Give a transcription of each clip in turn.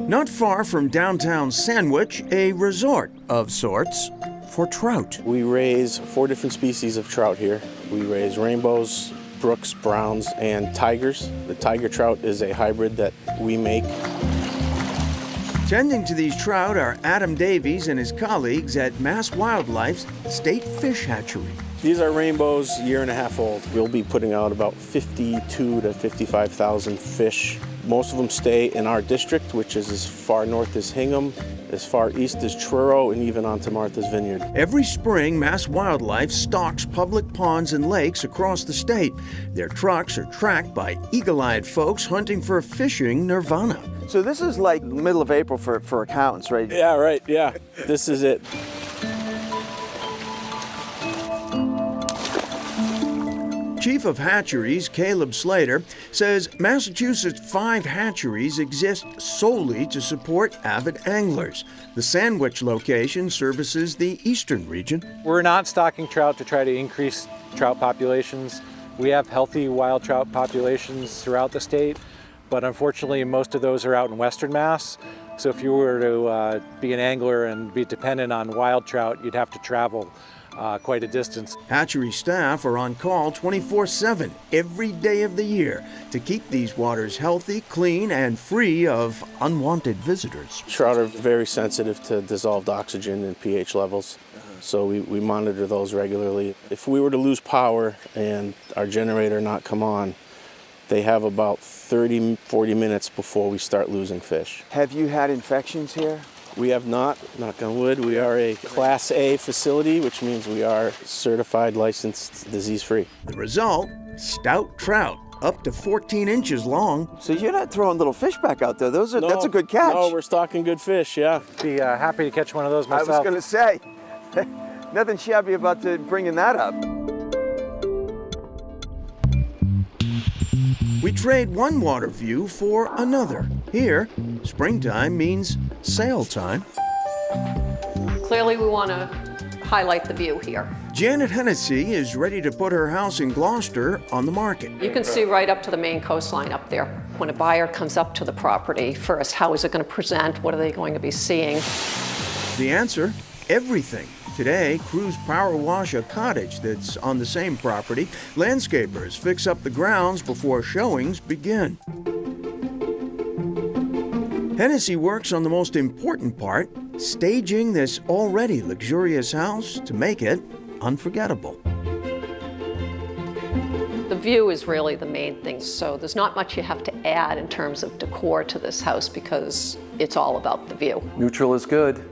Not far from downtown Sandwich, a resort of sorts for trout. We raise 4 different species of trout here. We raise rainbows, brooks, browns, and tigers. The tiger trout is a hybrid that we make. Tending to these trout are Adam Davies and his colleagues at Mass Wildlife's State Fish Hatchery. These are rainbows, 1.5 years old. We'll be putting out about 52 to 55,000 fish. Most of them stay in our district, which is as far north as Hingham, as far east as Truro, and even onto Martha's Vineyard. Every spring, Mass Wildlife stocks public ponds and lakes across the state. Their trucks are tracked by eagle-eyed folks hunting for fishing nirvana. So this is like middle of April for accountants, right? Yeah, right, yeah. This is it. Chief of Hatcheries, Caleb Slater, says Massachusetts' 5 hatcheries exist solely to support avid anglers. The Sandwich location services the eastern region. We're not stocking trout to try to increase trout populations. We have healthy wild trout populations throughout the state, but unfortunately most of those are out in Western Mass. So if you were to be an angler and be dependent on wild trout, you'd have to travel quite a distance. Hatchery staff are on call 24/7 every day of the year to keep these waters healthy, clean, and free of unwanted visitors. Trout are very sensitive to dissolved oxygen and pH levels, so we monitor those regularly. If we were to lose power and our generator not come on, they have about 30-40 minutes before we start losing fish. Have you had infections here? We have not, knock on wood. We are a Class A facility, which means we are certified, licensed, disease-free. The result, stout trout, up to 14 inches long. So you're not throwing little fish back out there. That's a good catch. No, we're stocking good fish, yeah. Be happy to catch one of those myself. I was going to say, nothing shabby about bringing that up. We trade one water view for another. Here, springtime means sail time. Clearly, we want to highlight the view here. Janet Hennessy is ready to put her house in Gloucester on the market. You can see right up to the main coastline up there. When a buyer comes up to the property, first, how is it going to present? What are they going to be seeing? The answer, everything. Today, crews power wash a cottage that's on the same property. Landscapers fix up the grounds before showings begin. Hennessy works on the most important part, staging this already luxurious house to make it unforgettable. The view is really the main thing, so there's not much you have to add in terms of decor to this house because it's all about the view. Neutral is good.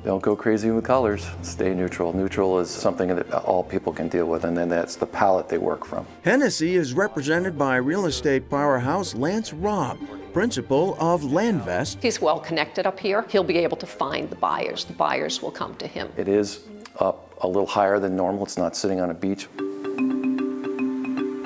Don't go crazy with colors. Stay neutral. Neutral is something that all people can deal with, and then that's the palette they work from. Hennessy is represented by real estate powerhouse Lance Robb, principal of Landvest. He's well connected up here. He'll be able to find the buyers. The buyers will come to him. It is up a little higher than normal. It's not sitting on a beach.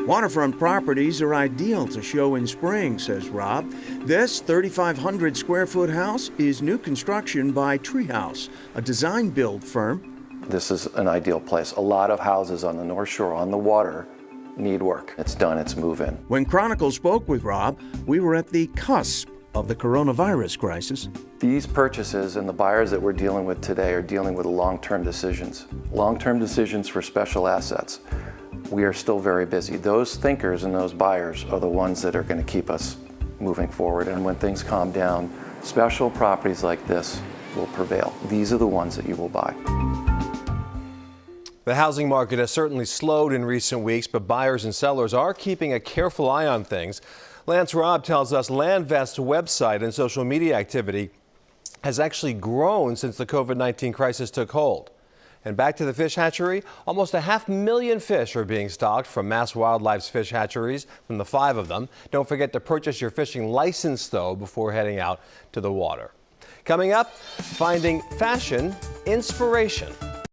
Waterfront properties are ideal to show in spring, says Rob. This 3,500 square foot house is new construction by Treehouse, a design build firm. This is an ideal place. A lot of houses on the North Shore, on the water, need work. It's done, it's move-in. When Chronicle spoke with Rob, we were at the cusp of the coronavirus crisis. These purchases and the buyers that we're dealing with today are dealing with long-term decisions. Long-term decisions for special assets. We are still very busy. Those thinkers and those buyers are the ones that are going to keep us moving forward. And when things calm down, special properties like this will prevail. These are the ones that you will buy. The housing market has certainly slowed in recent weeks, but buyers and sellers are keeping a careful eye on things. Lance Robb tells us Landvest's website and social media activity has actually grown since the COVID-19 crisis took hold. And back to the fish hatchery, almost 500,000 fish are being stocked from Mass Wildlife's fish hatcheries, from the 5 of them. Don't forget to purchase your fishing license, though, before heading out to the water. Coming up, finding fashion inspiration.